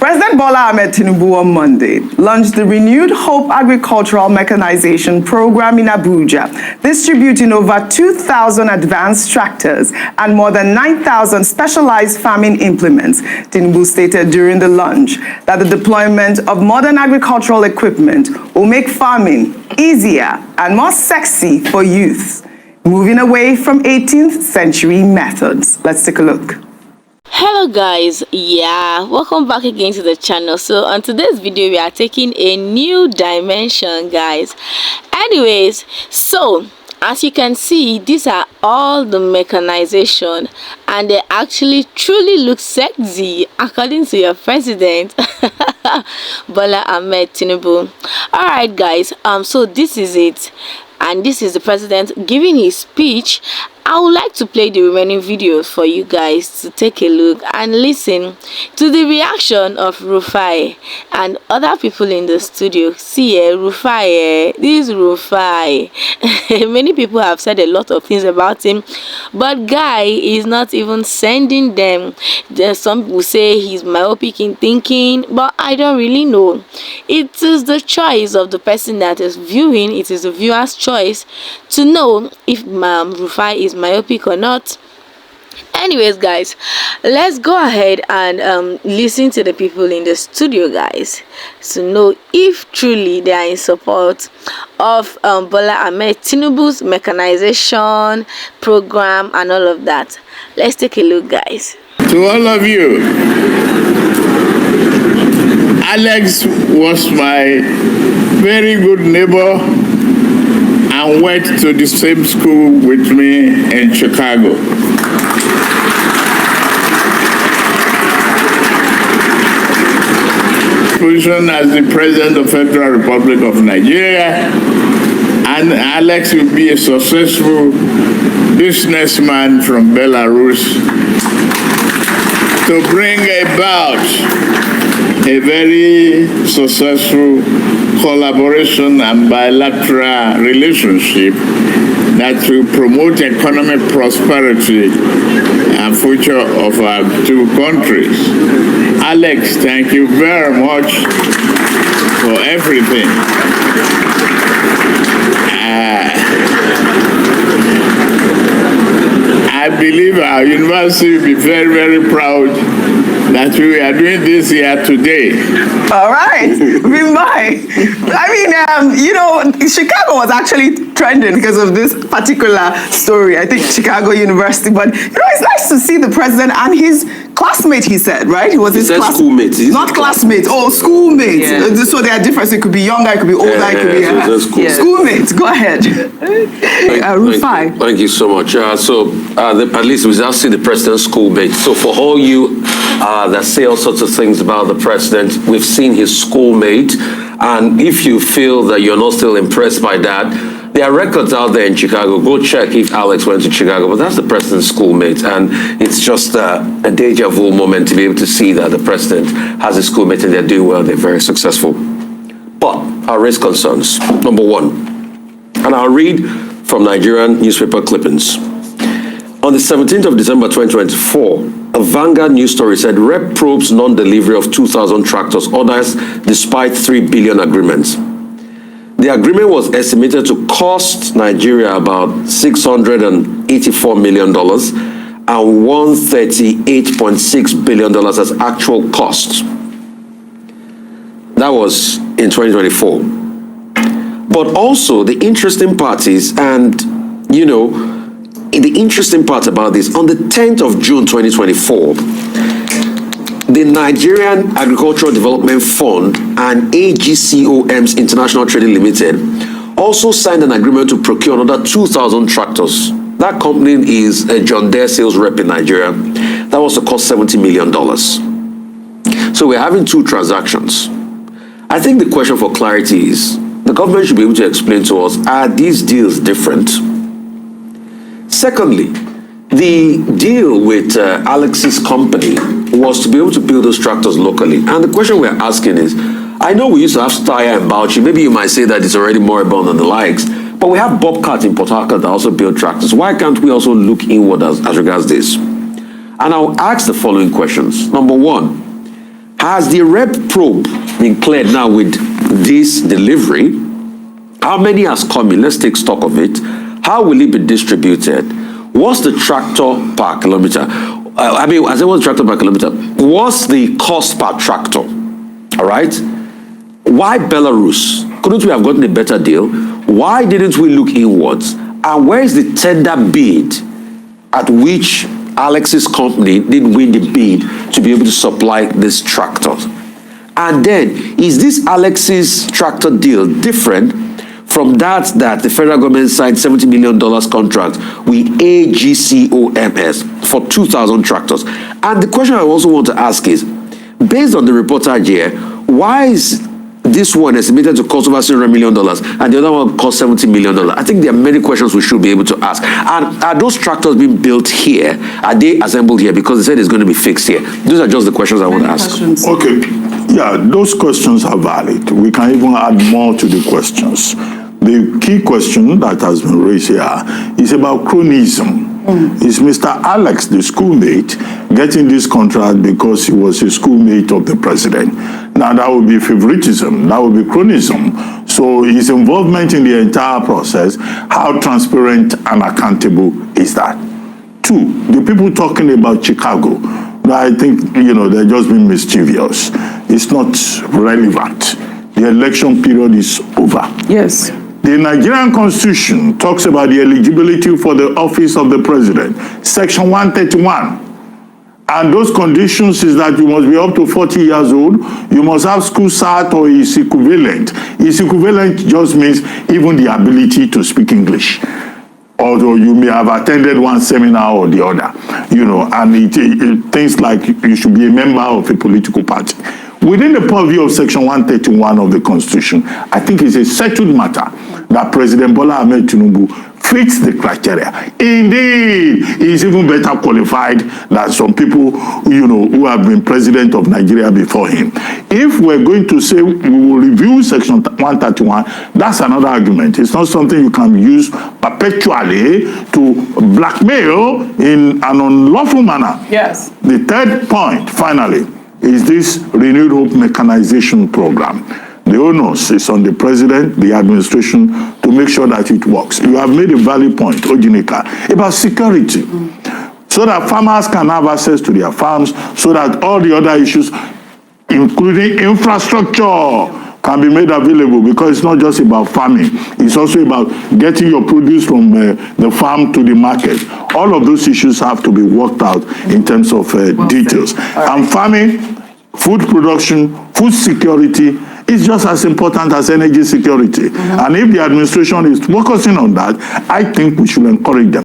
President Bola Ahmed Tinubu on Monday launched the renewed Hope Agricultural Mechanization Program in Abuja, distributing over 2,000 advanced tractors and more than 9,000 specialized farming implements. Tinubu stated during the launch that the deployment of modern agricultural equipment will make farming easier and more sexy for youth, moving away from 18th century methods. Let's take a look. Hello guys, welcome back again to the channel. So on today's video we are taking a new dimension, guys. Anyways, so as you can see, these are all the mechanization and they actually truly look sexy according to your president Bola Ahmed Tinubu. All right guys, so this is it, and this is the president giving his speech. I would like to play the remaining videos for you guys to take a look and listen to the reaction of Rufai and other people in the studio. See, Rufai, this Rufai. Many people have said a lot of things about him, but guy is not even sending them. There's some people say he's myopic in thinking, but I don't really know. It is the choice of the person that is viewing. It is the viewer's choice to know if Rufai is myopic or not. Anyways guys, let's go ahead and listen to the people in the studio, guys, to know if truly they are in support of Bola Ahmed Tinubu's mechanization program and all of that. Let's take a look, guys. To all of you, Alex was my very good neighbor and went to the same school with me in Chicago. Position as the President of the Federal Republic of Nigeria, and Alex will be a successful businessman from Belarus to bring about a very successful collaboration and bilateral relationship that will promote economic prosperity and future of our two countries. Alex, thank you very much for everything. I believe our university will be very, very proud that we are doing this here today. All right, Chicago was actually trending because of this particular story. I think Chicago University, but it's nice to see the president and his classmate, he said, right? He was his schoolmate. Not classmate, schoolmate. Yeah. So there are differences. It could be younger, it could be older, it could be schoolmate. Go ahead. Rufai. Thank you so much. At least we now see the president's schoolmate. So for all you that say all sorts of things about the president, we've seen his schoolmate. And if you feel that you're not still impressed by that, there are records out there in Chicago. Go check if Alex went to Chicago. But that's the president's schoolmate. And it's just a deja vu moment to be able to see that the president has a schoolmate and they're doing well, they're very successful. But I'll raise concerns. Number one, and I'll read from Nigerian newspaper clippings. On the 17th of December 2024, a Vanguard news story said Rep probes non-delivery of 2,000 tractors orders despite 3 billion agreements. The agreement was estimated to cost Nigeria about $684 million and $138.6 billion as actual costs. That was in 2024. But also the interesting part is, the interesting part about this, on the 10th of June 2024, the Nigerian Agricultural Development Fund and AGCOM's International Trading Limited also signed an agreement to procure another 2,000 tractors. That company is a John Deere sales rep in Nigeria. That was to cost $70 million. So we're having two transactions. I think the question for clarity is, the government should be able to explain to us, are these deals different? Secondly, the deal with Alex's company was to be able to build those tractors locally. And the question we're asking is, I know we used to have Steyr and Bauchi. Maybe you might say that it's already moribund than the likes. But we have Bobcat in Port Harcourt that also build tractors. Why can't we also look inward as regards this? And I'll ask the following questions. Number one, Has the rep probe been cleared now with this delivery? How many has come in? Let's take stock of it. How will it be distributed? What's the tractor per kilometer? As I was tractor per kilometer, what's the cost per tractor? All right. Why Belarus? Couldn't we have gotten a better deal? Why didn't we look inwards? And where is the tender bid at which Alex's company did win the bid to be able to supply these tractors? And then, is this Alex's tractor deal different from that the federal government signed $70 million contract with AGCOMS for 2,000 tractors? And the question I also want to ask is, based on the reportage here, why is this one estimated to cost over $700 million and the other one cost $70 million? I think there are many questions we should be able to ask. And are those tractors being built here? Are they assembled here? Because they said it's going to be fixed here. Those are just the questions I want to ask. Okay. Yeah, those questions are valid. We can even add more to the questions. The key question that has been raised here is about cronyism. Is Mr. Alex, the schoolmate, getting this contract because he was a schoolmate of the president? Now, that would be favoritism. That would be cronyism. So his involvement in the entire process, how transparent and accountable is that? Two, the people talking about Chicago, I think, they're just being mischievous. It's not relevant. The election period is over. Yes. The Nigerian Constitution talks about the eligibility for the office of the president, Section 131. And those conditions is that you must be up to 40 years old, you must have school cert or its equivalent. Its equivalent just means even the ability to speak English. Although you may have attended one seminar or the other, and things like you should be a member of a political party. Within the purview of Section 131 of the Constitution, I think it's a settled matter that President Bola Ahmed Tinubu fits the criteria. Indeed, he's even better qualified than some people, who have been president of Nigeria before him. If we're going to say we will review Section 131, that's another argument. It's not something you can use perpetually to blackmail in an unlawful manner. Yes. The third point, finally, is this Renewed Hope Mechanization Program. The onus is on the president, the administration, to make sure that it works. You have made a valid point, Ojinika, about security, so that farmers can have access to their farms, so that all the other issues, including infrastructure, can be made available, because it's not just about farming. It's also about getting your produce from the farm to the market. All of those issues have to be worked out in terms of details. And farming, food production, food security is just as important as energy security. And if the administration is focusing on that, I think we should encourage them.